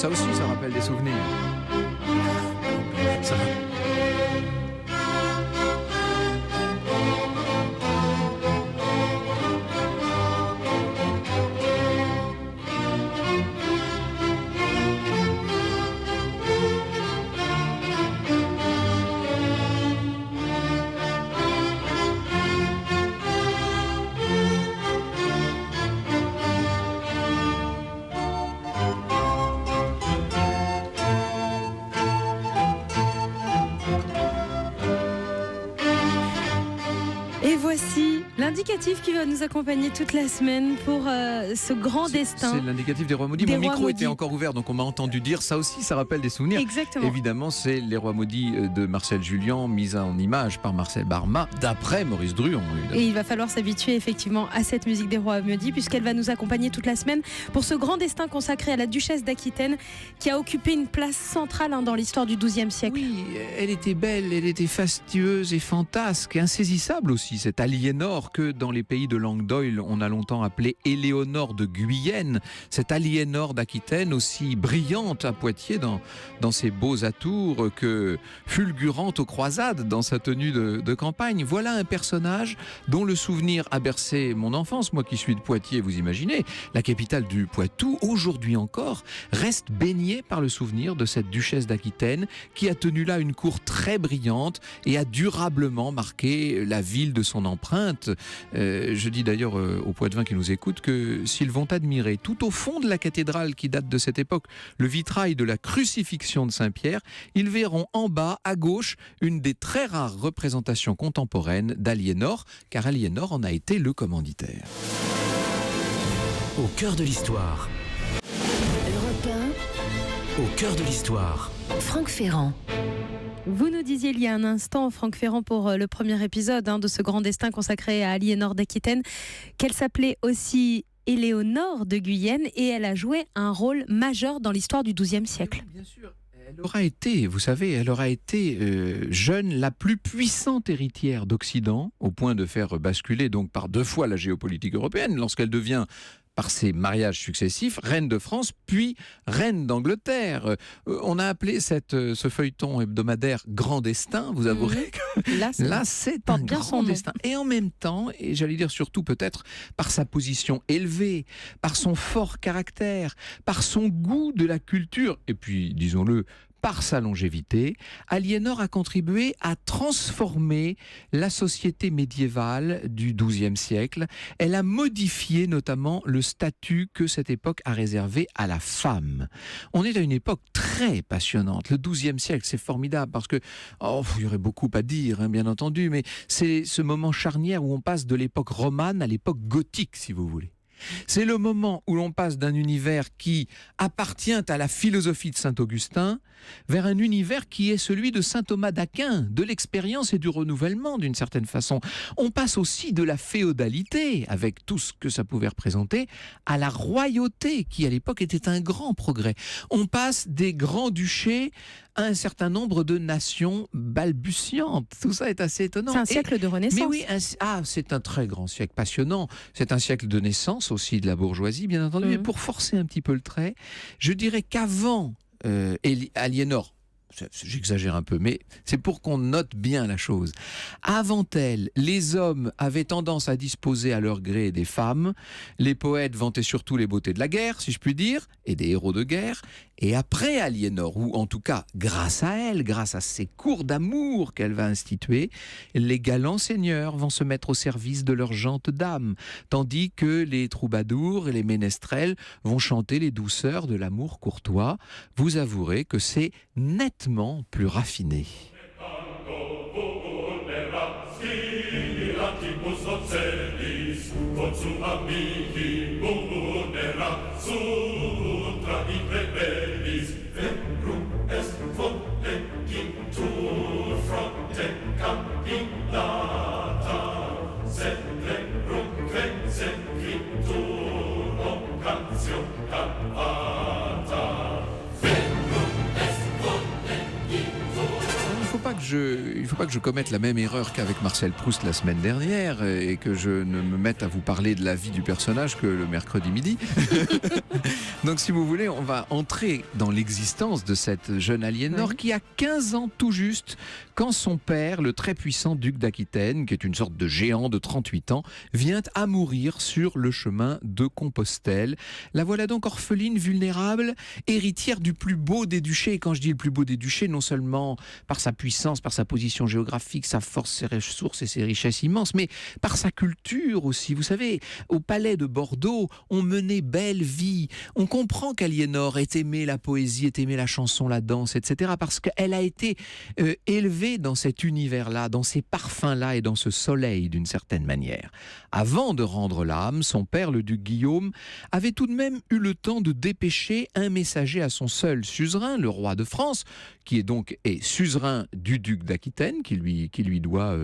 Ça aussi, ça rappelle des souvenirs. Ça... Et voici l'indicatif qui va nous accompagner toute la semaine pour ce grand destin. C'est l'indicatif des Rois Maudits. Mon micro était encore ouvert, donc on m'a entendu dire ça aussi, ça rappelle des souvenirs. Exactement. Évidemment, c'est Les Rois Maudits de Marcel Julien, mis en image par Marcel Barma, d'après Maurice Druon. Évidemment. Et il va falloir s'habituer effectivement à cette musique des Rois Maudits, puisqu'elle va nous accompagner toute la semaine pour ce grand destin consacré à la duchesse d'Aquitaine, qui a occupé une place centrale dans l'histoire du XIIe siècle. Oui, elle était belle, elle était fastueuse et fantasque, et insaisissable aussi, cette Aliénor que dans les pays de langue d'oïl on a longtemps appelée Éléonore de Guyenne, cette Aliénor d'Aquitaine aussi brillante à Poitiers dans ses beaux atours que fulgurante aux croisades dans sa tenue de campagne. Voilà un personnage dont le souvenir a bercé mon enfance, moi qui suis de Poitiers, vous imaginez, la capitale du Poitou, aujourd'hui encore, reste baignée par le souvenir de cette duchesse d'Aquitaine qui a tenu là une cour très brillante et a durablement marqué la ville de son empreinte. Je dis d'ailleurs aux Poitevins qui nous écoutent que s'ils vont admirer tout au fond de la cathédrale qui date de cette époque le vitrail de la crucifixion de Saint-Pierre, ils verront en bas à gauche une des très rares représentations contemporaines d'Aliénor, car Aliénor en a été le commanditaire. Au cœur de l'histoire. Europe 1. Au cœur de l'histoire. Franck Ferrand. Vous nous disiez il y a un instant, Franck Ferrand, pour le premier épisode de ce grand destin consacré à Aliénor d'Aquitaine, qu'elle s'appelait aussi Éléonore de Guyenne et elle a joué un rôle majeur dans l'histoire du XIIe siècle. Oui, bien sûr. Elle aura été, vous savez, elle aura été jeune la plus puissante héritière d'Occident, au point de faire basculer donc par 2 fois la géopolitique européenne, lorsqu'elle devient, par ses mariages successifs, reine de France, puis reine d'Angleterre. On a appelé ce feuilleton hebdomadaire Grand Destin, vous avouerez que là c'est un grand destin. Et en même temps, et j'allais dire surtout peut-être par sa position élevée, par son fort caractère, par son goût de la culture, et puis, disons-le, par sa longévité, Aliénor a contribué à transformer la société médiévale du XIIe siècle. Elle a modifié notamment le statut que cette époque a réservé à la femme. On est à une époque très passionnante. Le XIIe siècle, c'est formidable parce que, il y aurait beaucoup à dire, bien entendu, mais c'est ce moment charnière où on passe de l'époque romane à l'époque gothique, si vous voulez. C'est le moment où l'on passe d'un univers qui appartient à la philosophie de Saint-Augustin vers un univers qui est celui de saint Thomas d'Aquin, de l'expérience et du renouvellement d'une certaine façon. On passe aussi de la féodalité, avec tout ce que ça pouvait représenter, à la royauté, qui à l'époque était un grand progrès. On passe des grands-duchés à un certain nombre de nations balbutiantes. Tout ça est assez étonnant. C'est un siècle de renaissance. Mais oui, c'est un très grand siècle, passionnant. C'est un siècle de naissance aussi de la bourgeoisie, bien entendu. Mais pour forcer un petit peu le trait, je dirais qu'avant Aliénor, j'exagère un peu, mais c'est pour qu'on note bien la chose. Avant elle, les hommes avaient tendance à disposer à leur gré des femmes. Les poètes vantaient surtout les beautés de la guerre, si je puis dire, et des héros de guerre. Et après Aliénor, ou en tout cas grâce à elle, grâce à ces cours d'amour qu'elle va instituer, les galants seigneurs vont se mettre au service de leurs gentes dames, tandis que les troubadours et les ménestrels vont chanter les douceurs de l'amour courtois. Vous avouerez que c'est nettement plus raffiné. il faut pas que je commette la même erreur qu'avec Marcel Proust la semaine dernière et que je ne me mette à vous parler de la vie du personnage que le mercredi midi. Donc si vous voulez, on va entrer dans l'existence de cette jeune Aliénor qui a 15 ans tout juste quand son père, le très puissant duc d'Aquitaine, qui est une sorte de géant de 38 ans, vient à mourir sur le chemin de Compostelle. La voilà donc orpheline, vulnérable, héritière du plus beau des duchés. Et quand je dis le plus beau des duchés, non seulement par sa puissance, par sa position géographique, sa force, ses ressources et ses richesses immenses, mais par sa culture aussi. Vous savez, au palais de Bordeaux, on menait belle vie. On comprend qu'Aliénor ait aimé la poésie, ait aimé la chanson, la danse, etc. parce qu'elle a été élevée dans cet univers-là, dans ces parfums-là et dans ce soleil d'une certaine manière. Avant de rendre l'âme, son père, le duc Guillaume, avait tout de même eu le temps de dépêcher un messager à son seul suzerain, le roi de France, qui est donc suzerain du duc d'Aquitaine, qui lui doit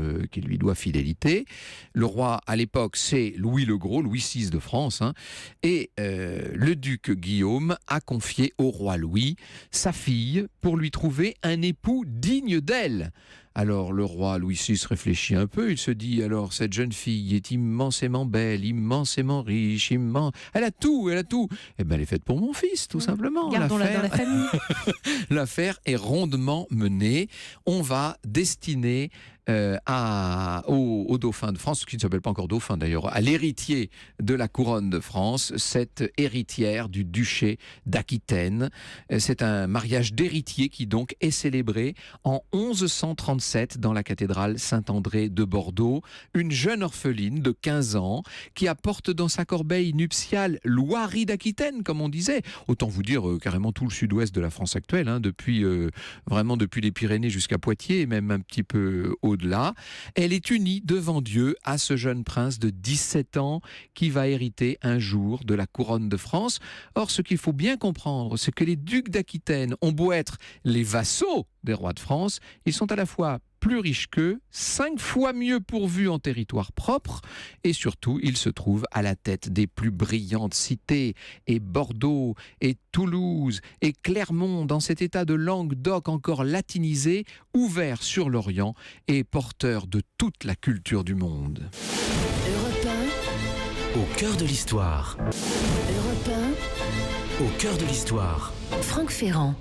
fidélité. Le roi, à l'époque, c'est Louis le Gros, Louis VI de France, et le duc Guillaume a confié au roi Louis sa fille pour lui trouver un époux digne d'elle. Alors le roi Louis VI réfléchit un peu, il se dit alors cette jeune fille est immensément belle, immensément riche, elle a tout. Eh bien elle est faite pour mon fils, tout simplement. Gardons-la dans la famille. L'affaire est rondement menée. On va destiner au dauphin de France, qui ne s'appelle pas encore dauphin d'ailleurs, à l'héritier de la couronne de France, cette héritière du duché d'Aquitaine. C'est un mariage d'héritiers qui donc est célébré en 1137 dans la cathédrale Saint-André de Bordeaux. Une jeune orpheline de 15 ans qui apporte dans sa corbeille nuptiale l'Ouari d'Aquitaine, comme on disait. Autant vous dire carrément tout le sud-ouest de la France actuelle, depuis les Pyrénées jusqu'à Poitiers, et même un petit peu au-delà. Elle est unie devant Dieu à ce jeune prince de 17 ans qui va hériter un jour de la couronne de France. Or, ce qu'il faut bien comprendre, c'est que les ducs d'Aquitaine ont beau être les vassaux des rois de France, ils sont à la fois plus riches qu'eux, 5 fois mieux pourvus en territoire propre, et surtout, ils se trouvent à la tête des plus brillantes cités, et Bordeaux, et Toulouse, et Clermont, dans cet état de Languedoc encore latinisé, ouvert sur l'Orient, et porteur de toute la culture du monde. Europe Au cœur de l'histoire. 1, Europe Au cœur de l'histoire. 1, Franck Ferrand.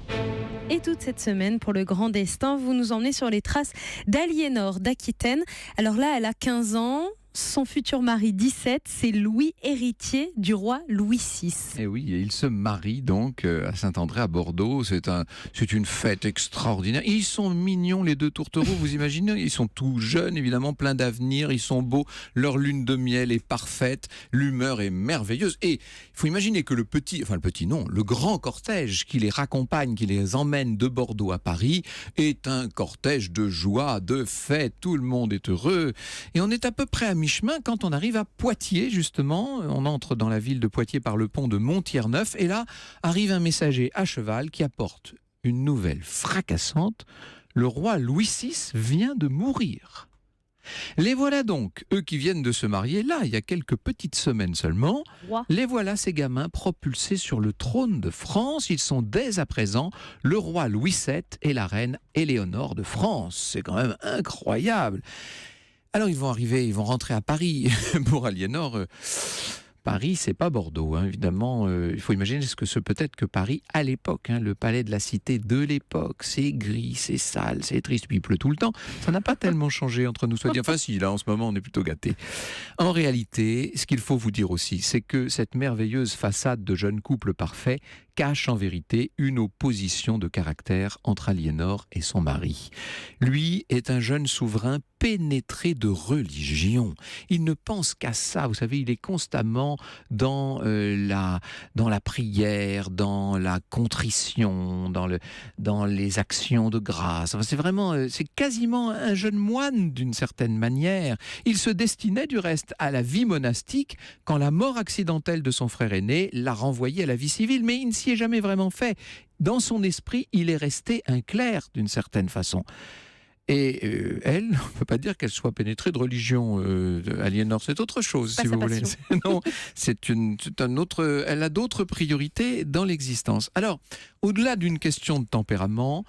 Et toute cette semaine, pour le grand destin, vous nous emmenez sur les traces d'Aliénor d'Aquitaine. Alors là, elle a 15 ans. Son futur mari, 17, c'est Louis, héritier du roi Louis VI. Et oui, et il se marie donc à Saint-André, à Bordeaux. C'est une fête extraordinaire. Ils sont mignons, les deux tourtereaux, vous imaginez? Ils sont tout jeunes, évidemment, pleins d'avenir. Ils sont beaux. Leur lune de miel est parfaite. L'humeur est merveilleuse. Et il faut imaginer que le grand cortège qui les raccompagne, qui les emmène de Bordeaux à Paris, est un cortège de joie, de fête. Tout le monde est heureux. Et on est à peu près à mi-chemin quand on arrive à Poitiers, justement. On entre dans la ville de Poitiers par le pont de Montier-Neuf, et là arrive un messager à cheval qui apporte une nouvelle fracassante. Le roi Louis VI vient de mourir. Les voilà donc, eux qui viennent de se marier, là, il y a quelques petites semaines seulement, les voilà ces gamins propulsés sur le trône de France. Ils sont dès à présent le roi Louis VII et la reine Éléonore de France. C'est quand même incroyable. Alors ils vont rentrer à Paris. Pour Aliénor, Paris, c'est pas Bordeaux, évidemment. Il faut imaginer ce que ce peut être que Paris à l'époque. Le palais de la cité de l'époque, c'est gris, c'est sale, c'est triste, puis il pleut tout le temps. Ça n'a pas tellement changé entre nous, soit dit. Enfin si, là en ce moment on est plutôt gâtés. En réalité, ce qu'il faut vous dire aussi, c'est que cette merveilleuse façade de jeune couple parfait cache en vérité une opposition de caractère entre Aliénor et son mari. Lui est un jeune souverain pénétré de religion. Il ne pense qu'à ça. Vous savez, il est constamment dans la prière, dans la contrition, dans les actions de grâce. Enfin, c'est quasiment un jeune moine d'une certaine manière. Il se destinait du reste à la vie monastique quand la mort accidentelle de son frère aîné l'a renvoyé à la vie civile, mais il ne s'y est jamais vraiment fait. Dans son esprit, il est resté un clerc d'une certaine façon. Et elle, on ne peut pas dire qu'elle soit pénétrée de religion. Aliénor, c'est autre chose, pas si vous passion. voulez. Non, c'est un autre. Elle a d'autres priorités dans l'existence. Alors, au-delà d'une question de tempérament,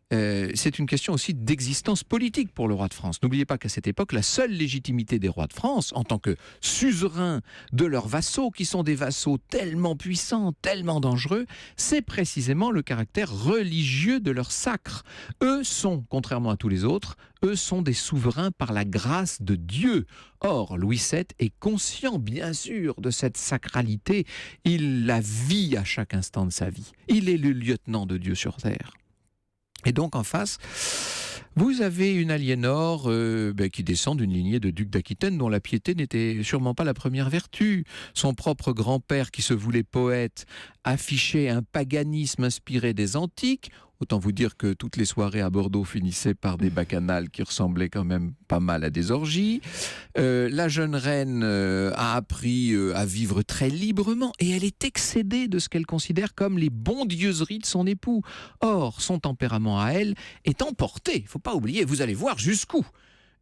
c'est une question aussi d'existence politique pour le roi de France. N'oubliez pas qu'à cette époque, la seule légitimité des rois de France, en tant que suzerains de leurs vassaux, qui sont des vassaux tellement puissants, tellement dangereux, c'est précisément le caractère religieux de leur sacre. Eux sont, contrairement à tous les autres, eux sont des souverains par la grâce de Dieu. Or, Louis VII est conscient, bien sûr, de cette sacralité. Il la vit à chaque instant de sa vie. Il est le lieutenant de Dieu sur terre. Et donc, en face, vous avez une Aliénor qui descend d'une lignée de ducs d'Aquitaine dont la piété n'était sûrement pas la première vertu. Son propre grand-père, qui se voulait poète, affichait un paganisme inspiré des antiques. Autant vous dire que toutes les soirées à Bordeaux finissaient par des bacchanales qui ressemblaient quand même pas mal à des orgies. La jeune reine a appris à vivre très librement et elle est excédée de ce qu'elle considère comme les bondieuseries de son époux. Or, son tempérament à elle est emporté. Il ne faut pas oublier, vous allez voir jusqu'où.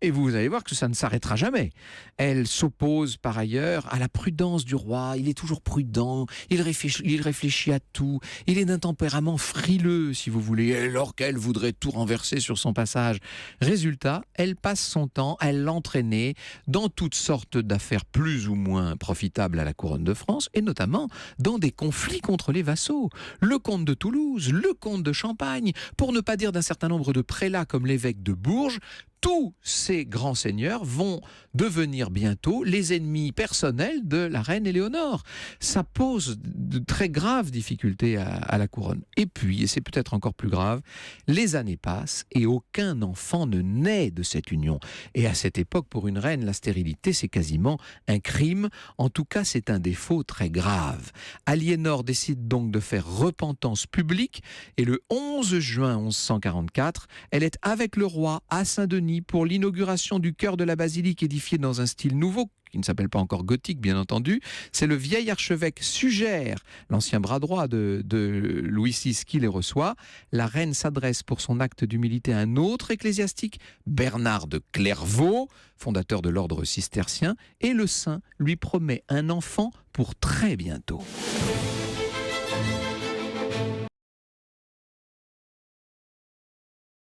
Et vous allez voir que ça ne s'arrêtera jamais. Elle s'oppose par ailleurs à la prudence du roi. Il est toujours prudent, il réfléchit à tout. Il est d'un tempérament frileux, si vous voulez, alors qu'elle voudrait tout renverser sur son passage. Résultat, elle passe son temps à l'entraîner dans toutes sortes d'affaires plus ou moins profitables à la couronne de France, et notamment dans des conflits contre les vassaux. Le comte de Toulouse, le comte de Champagne, pour ne pas dire d'un certain nombre de prélats comme l'évêque de Bourges. Tous ces grands seigneurs vont devenir bientôt les ennemis personnels de la reine Éléonore. Ça pose de très graves difficultés à la couronne. Et puis, et c'est peut-être encore plus grave, les années passent et aucun enfant ne naît de cette union. Et à cette époque, pour une reine, la stérilité, c'est quasiment un crime. En tout cas, c'est un défaut très grave. Aliénor décide donc de faire repentance publique et le 11 juin 1144, elle est avec le roi à Saint-Denis pour l'inauguration du chœur de la basilique édifié dans un style nouveau, qui ne s'appelle pas encore gothique, bien entendu. C'est le vieil archevêque Sugère, l'ancien bras droit de Louis VI, qui les reçoit. La reine s'adresse pour son acte d'humilité à un autre ecclésiastique, Bernard de Clairvaux, fondateur de l'ordre cistercien, et le saint lui promet un enfant pour très bientôt.